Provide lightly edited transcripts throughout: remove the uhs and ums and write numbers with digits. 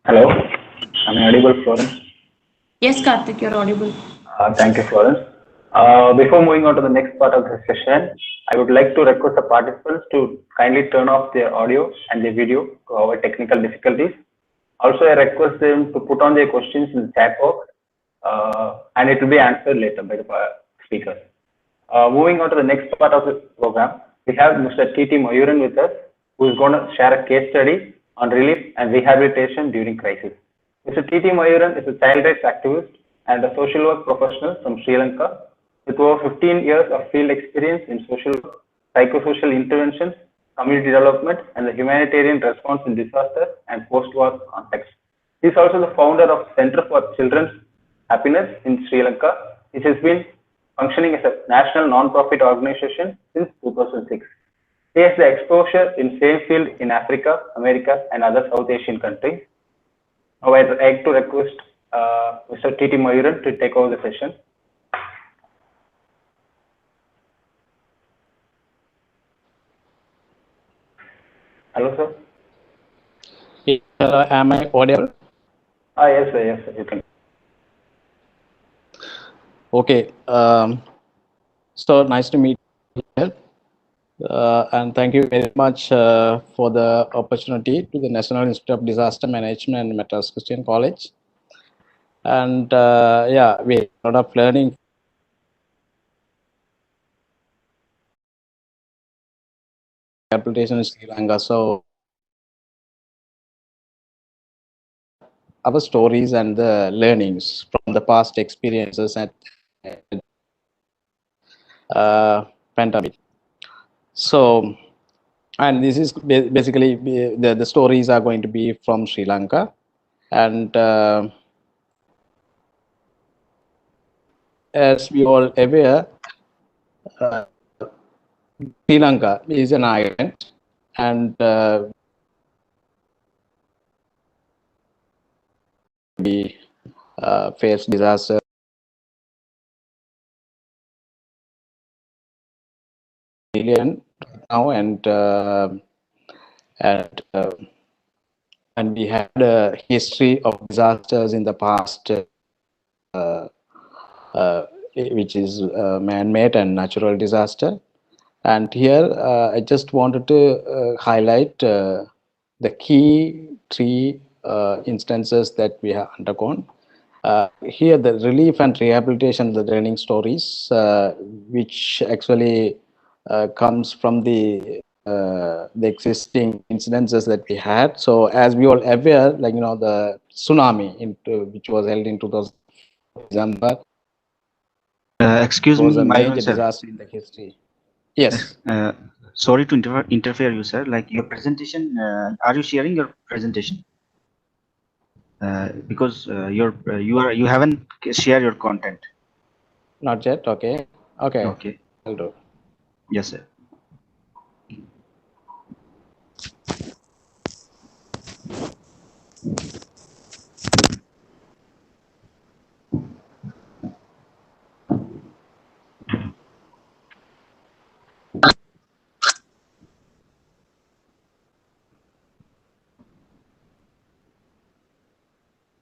Hello, am I audible, Florence? Yes, Karthik, you're audible. Thank you, Florence. Before moving on to the next part of the session, I would like to request the participants to kindly turn off their audio and their video to avoid technical difficulties. Also, I request them to put on their questions in the chat box and it will be answered later by the speakers. Moving on to the next part of the program, we have Mr. T. T. Mayuran with us, who is going to share a case study on relief and rehabilitation during crisis. Mr. T. T. Mayuran is a child rights activist and a social work professional from Sri Lanka with over 15 years of field experience in social work, psychosocial interventions, community development, and the humanitarian response in disaster and post-war context. He is also the founder of Center for Children's Happiness in Sri Lanka, which has been functioning as a national non-profit organization since 2006. He has the exposure in same field in Africa, America, and other South Asian countries. Now I'd like to request Mr. T. T. Mayuran to take over the session. Hello, sir. Am I audible? Yes, sir. Yes, sir. You can. Okay. So nice to meet you. And thank you very much for the opportunity to the National Institute of Disaster Management and Madras Christian College. And yeah, we have a lot of learning rehabilitation in Sri Lanka. So our stories and the learnings from the past experiences at pandemic. So, and this is basically the stories are going to be from Sri Lanka, and as we all aware, Sri Lanka is an island, and we face disaster now, and we had a history of disasters in the past, which is man-made and natural disaster. And here I just wanted to highlight the key three instances that we have undergone. Here, the relief and rehabilitation, the learning stories, which actually comes from the existing incidences that we had. So, as we all aware, like the tsunami, which was held in 2000 December, excuse was me, a Myron, major sir. disaster in the history. Yes. Sorry to interfere you, sir. Like your presentation, are you sharing your presentation? Because you haven't shared your content. Not yet. Okay. Okay. Okay. I'll do. Yes, sir.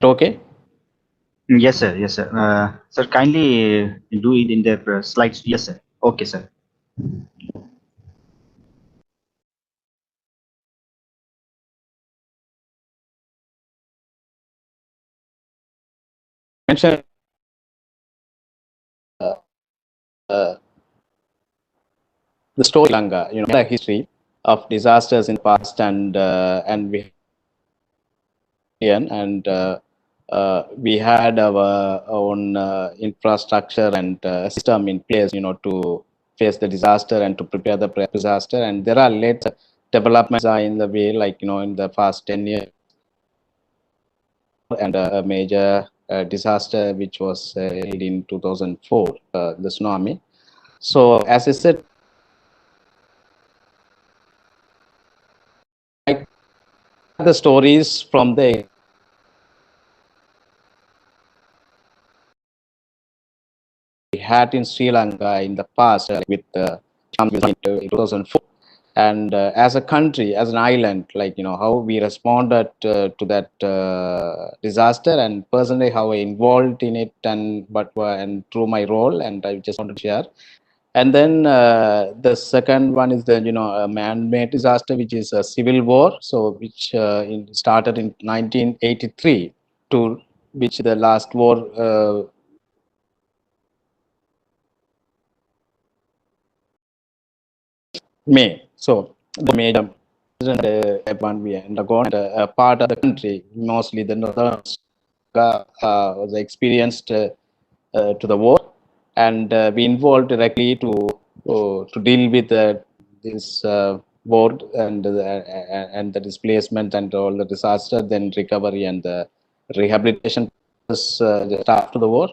Okay. Yes, sir. Yes, sir. Sir, kindly do it in the slides. Yes, sir. Okay, sir. Mention the story Lanka, the history of disasters in the past, and we had our own infrastructure and system in place, to face the disaster and to prepare the disaster. And there are late developments are in the way, like in the past 10 years, and a major disaster which was in 2004, the tsunami. So, as I said, the stories from the we had in Sri Lanka in the past with 2004. And as a country, as an island, like, how we responded to that disaster, and personally how I involved in it, and through my role, and I just wanted to share. And then the second one is the a man-made disaster, which is a civil war, so which started in 1983, to which the last war May. So the major one we undergone, and a part of the country, mostly the northern, was experienced to the war, and we involved directly to deal with this war, and the displacement and all the disaster, then recovery and the rehabilitation process just after the war.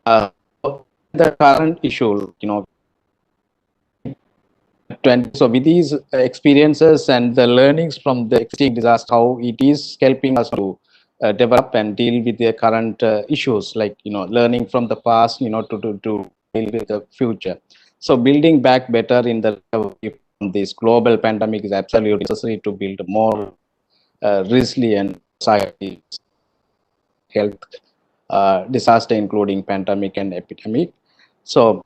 The current issue, 20. So with these experiences and the learnings from the existing disaster, how it is helping us to develop and deal with the current issues, like, learning from the past, to deal with the future. So building back better in the recovery from this global pandemic is absolutely necessary to build more resilient society, health disaster, including pandemic and epidemic. So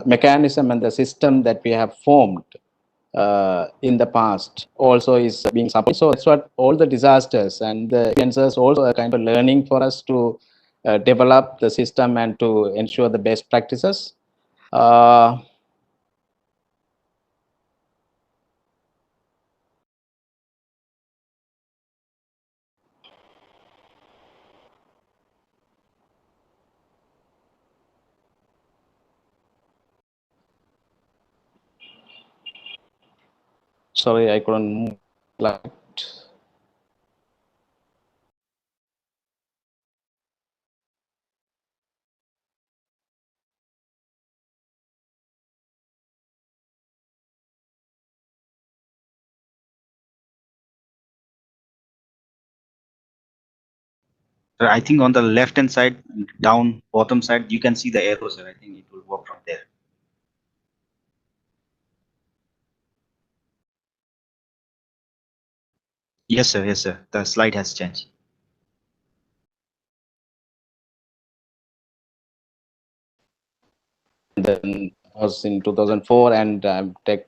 mechanism and the system that we have formed in the past also is being supported. So that's what all the disasters and the experiences also are kind of learning for us to develop the system and to ensure the best practices. Sorry, I couldn't move. I think on the left hand side, down bottom side, you can see the arrow, sir. I think it will work from there. Yes, sir. Yes, sir. The slide has changed. Then was in 2004, and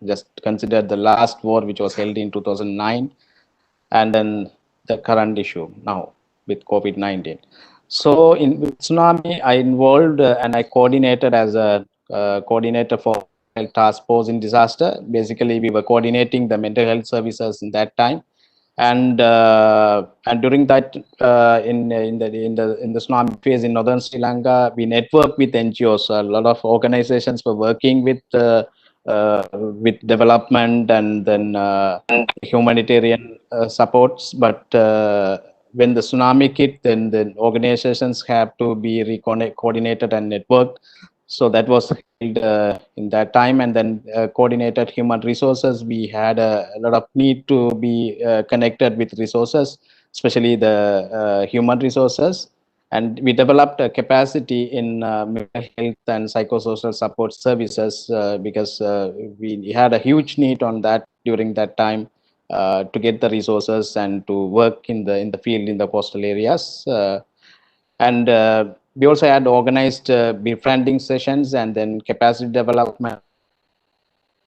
just consider the last war, which was held in 2009, and then the current issue now with COVID-19. So in tsunami, I involved and I coordinated as a coordinator for task force in disaster. Basically, we were coordinating the mental health services in that time, and during that in the tsunami phase in northern Sri Lanka, we networked with NGOs. A lot of organizations were working with development and then humanitarian supports. But when the tsunami hit, then the organizations have to be coordinated and networked. So that was in that time, and then coordinated human resources. We had a lot of need to be connected with resources, especially the human resources, and we developed a capacity in mental health and psychosocial support services because we had a huge need on that during that time to get the resources and to work in the field in the coastal areas. And we also had organized befriending sessions and then capacity development.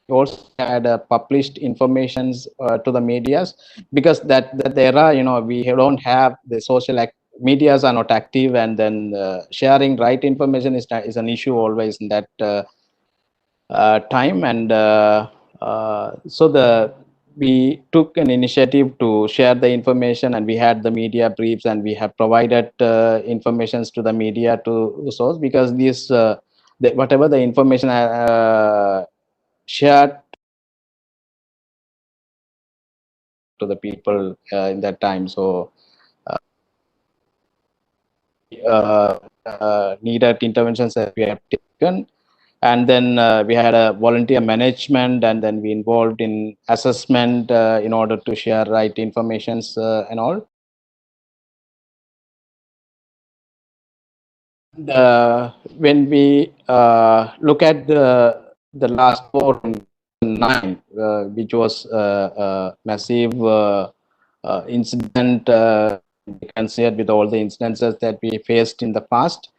We also had published informations to the medias, because that era, we don't have the medias are not active, and then sharing right information is an issue always in that time. And so we took an initiative to share the information, and we had the media briefs, and we have provided informations to the media to the source, because whatever the information shared to the people in that time. So needed interventions that we have taken. And then we had a volunteer management, and then we involved in assessment in order to share right informations and all. When we look at the last war in 2009, which was a massive incident, considered with all the incidences that we faced in the past.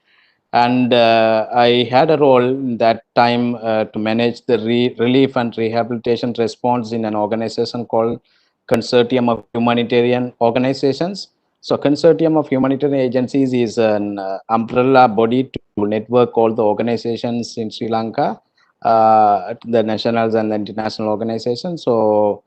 And I had a role in that time to manage the relief and rehabilitation response in an organization called Consortium of Humanitarian Organizations. So Consortium of Humanitarian Agencies is an umbrella body to network all the organizations in Sri Lanka, the nationals and the international organizations. So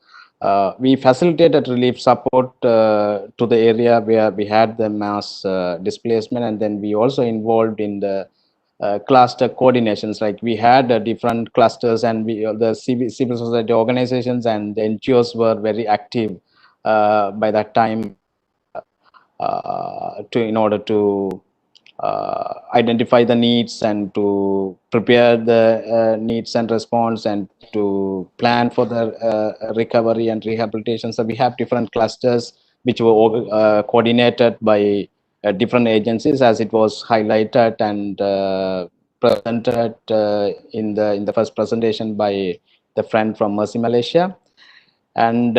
we facilitated relief support to the area where we had the mass displacement, and then we also involved in the cluster coordinations. Like we had different clusters, and the civil society organizations and the NGOs were very active by that time in order to identify the needs and to prepare the needs and response and to plan for the recovery and rehabilitation. So we have different clusters which were coordinated by different agencies, as it was highlighted and presented in the first presentation by the friend from Mercy Malaysia. And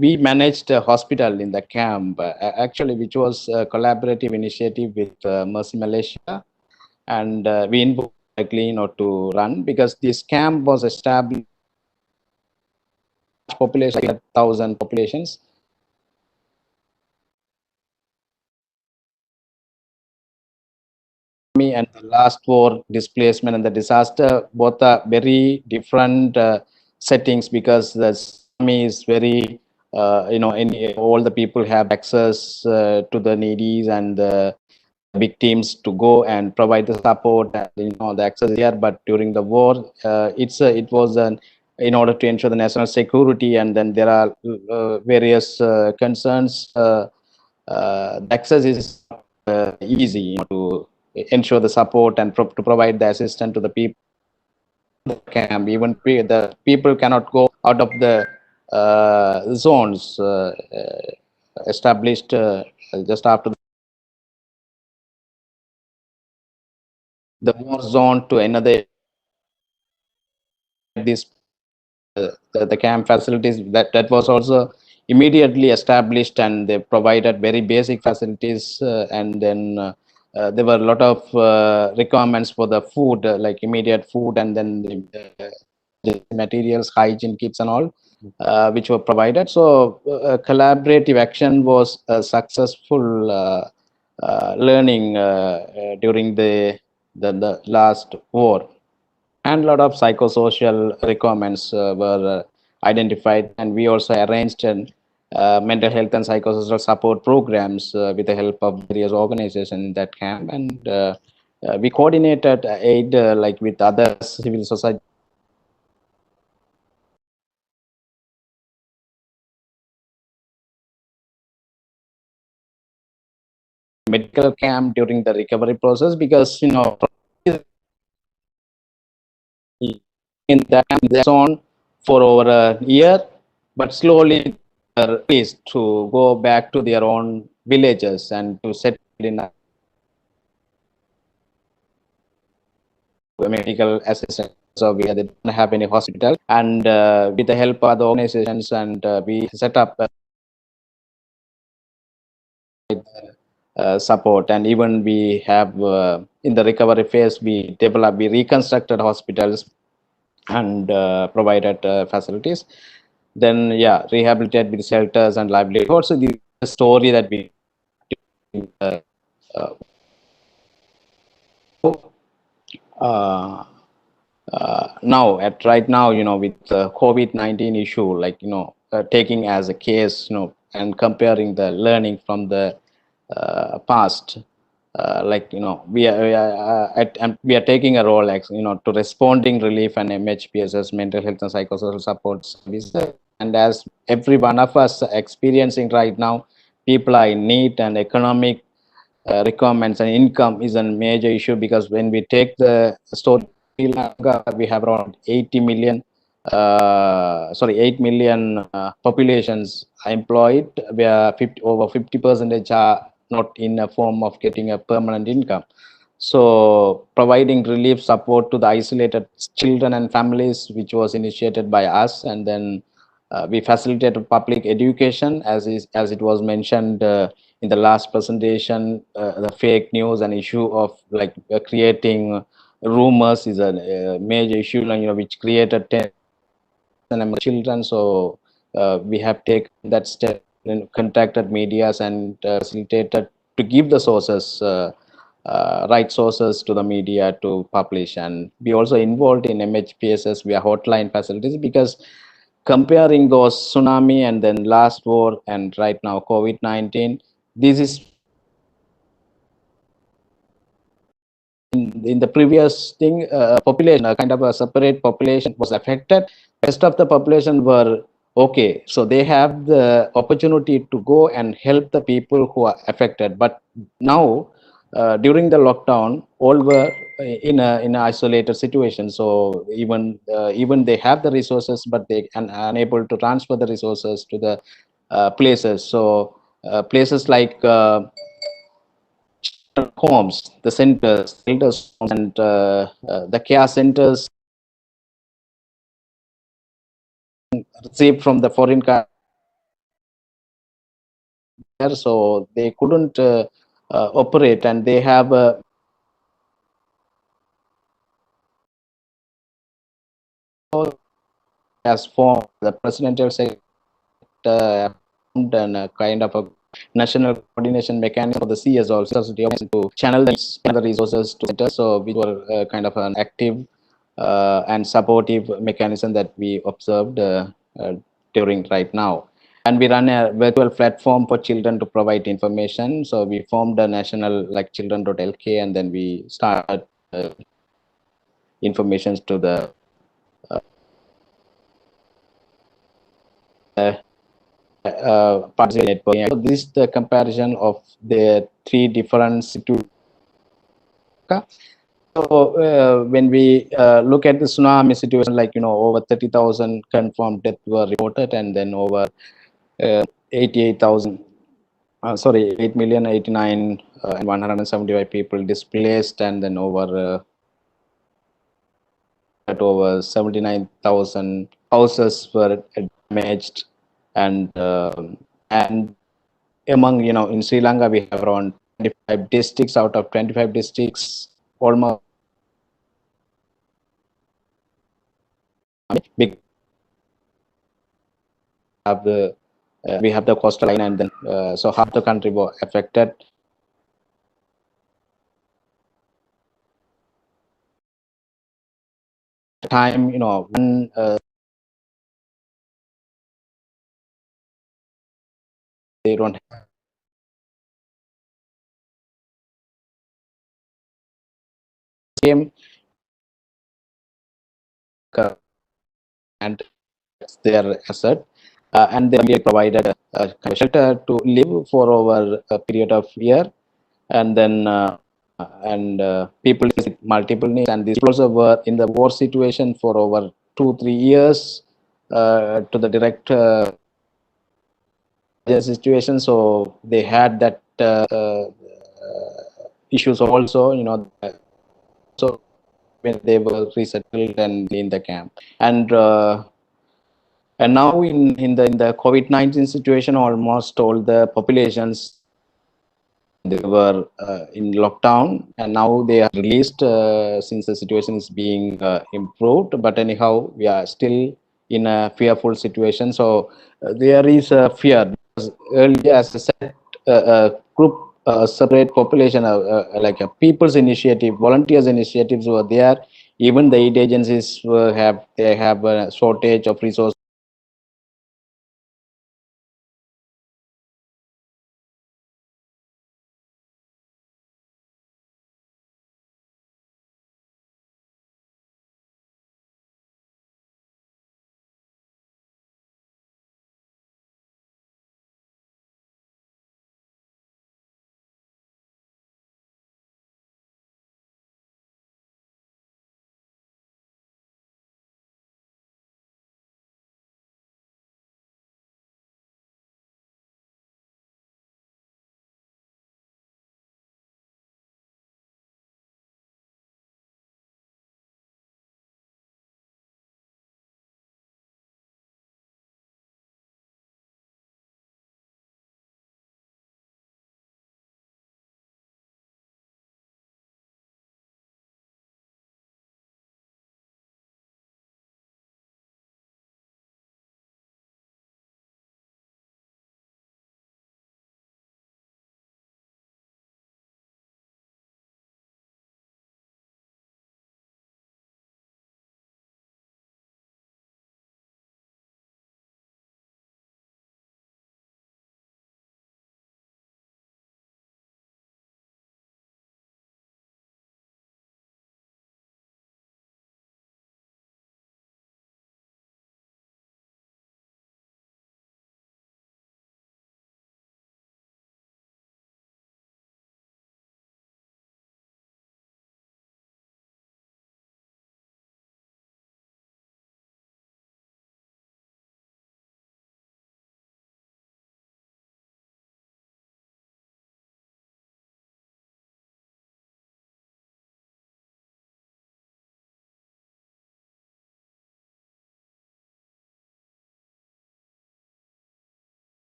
we managed a hospital in the camp, actually, which was a collaborative initiative with Mercy Malaysia, and we involved directly, to run, because this camp was established population, like 1,000 populations. And the last war displacement and the disaster both are very different settings, because the tsunami is very all the people have access to the needies and the big teams to go and provide the support, and the access here. But during the war, it was an in order to ensure the national security, and then there are various concerns. The access is easy, to ensure the support and to provide the assistance to the people in the camp. Even the people cannot go out of the zones established just after the war zone to another. This the camp facilities that was also immediately established, and they provided very basic facilities, and then there were a lot of requirements for the food, like immediate food, and then the materials, hygiene kits and all, which were provided. So collaborative action was a successful learning during the last war. And a lot of psychosocial requirements were identified, and we also arranged mental health and psychosocial support programs with the help of various organizations in that camp. And we coordinated aid like with other civil society medical camp during the recovery process, because in that zone for over a year, but slowly released to go back to their own villages and to settle in a medical assistance. So we didn't have any hospital, and with the help of the organizations, and we set up support, and even we have in the recovery phase we reconstructed hospitals and provided facilities. Then rehabilitate with shelters and livelihoods. So the story that we uh, uh, now right now, with the COVID-19 issue, like taking as a case, and comparing the learning from the past, like we are taking a role, like to responding relief and MHPSS, mental health and psychosocial support services. And as every one of us experiencing right now, people are in need, and economic requirements and income is a major issue, because when we take the story, we have around 80 million 8 million populations employed, where over 50% are not in a form of getting a permanent income. So providing relief support to the isolated children and families, which was initiated by us, and then we facilitated public education, as it was mentioned in the last presentation. The fake news and issue of like creating rumors is a major issue, which created among children. So we have taken that step and contacted medias and facilitated to give the sources, right sources to the media to publish. And we also involved in MHPSS via hotline facilities, because comparing those tsunami and then last war and right now COVID-19, this is in the previous thing, population, a kind of a separate population was affected. Rest of the population were okay. So they have the opportunity to go and help the people who are affected. But now, during the lockdown, all were in an isolated situation. So even they have the resources, but they are unable to transfer the resources to the places. So places like homes, the centers, elders homes, and the care centers received from the foreign country, so they couldn't operate, and they have as formed the presidential sector and a kind of a national coordination mechanism for the CS also to channel the resources to centers. So we were kind of an active and supportive mechanism that we observed during right now. And we run a virtual platform for children to provide information. So we formed a national like children.lk, and then we started information to the participant network. So this is the comparison of the three different situations. So when we look at the tsunami situation, like over 30,000 confirmed deaths were reported, and then over 88,000, sorry, 8,089 and 175 people displaced, and then over 79,000 houses were damaged, and among in Sri Lanka we have around 25 districts. Out of 25 districts, almost big have the we have the coastal line, and then so half the country was affected. Time when they don't have and their asset, and they provided a shelter to live for over a period of year, and then people with multiple needs, and these also were in the war situation for over 2-3 years to the direct situation. So they had that issues also, so when they were resettled and in the camp. And now in the COVID-19 situation, almost all the populations, they were in lockdown, and now they are released since the situation is being improved. But anyhow, we are still in a fearful situation. So there is a fear, because earlier, as I said, a group, separate population, like a people's initiative, volunteers initiatives were there. Even the aid agencies have a shortage of resources.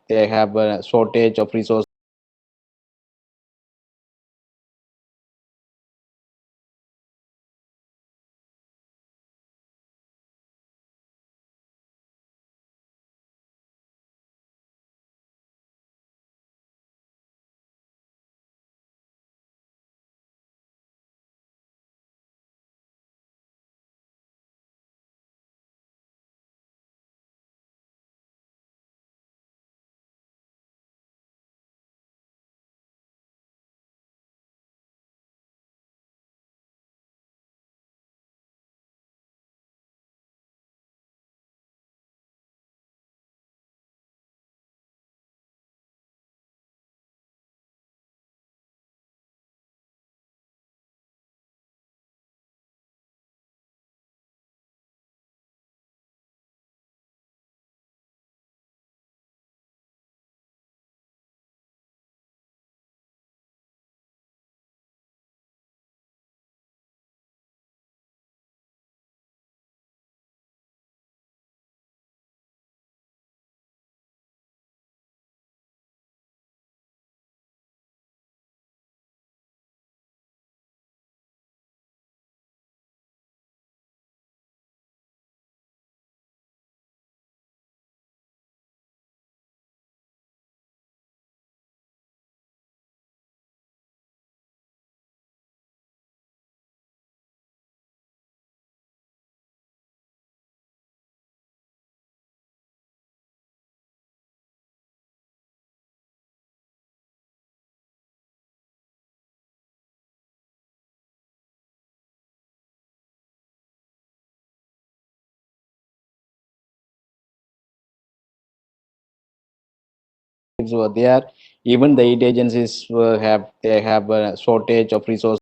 they have a shortage of resources. Were there. Even the aid agencies have a shortage of resources.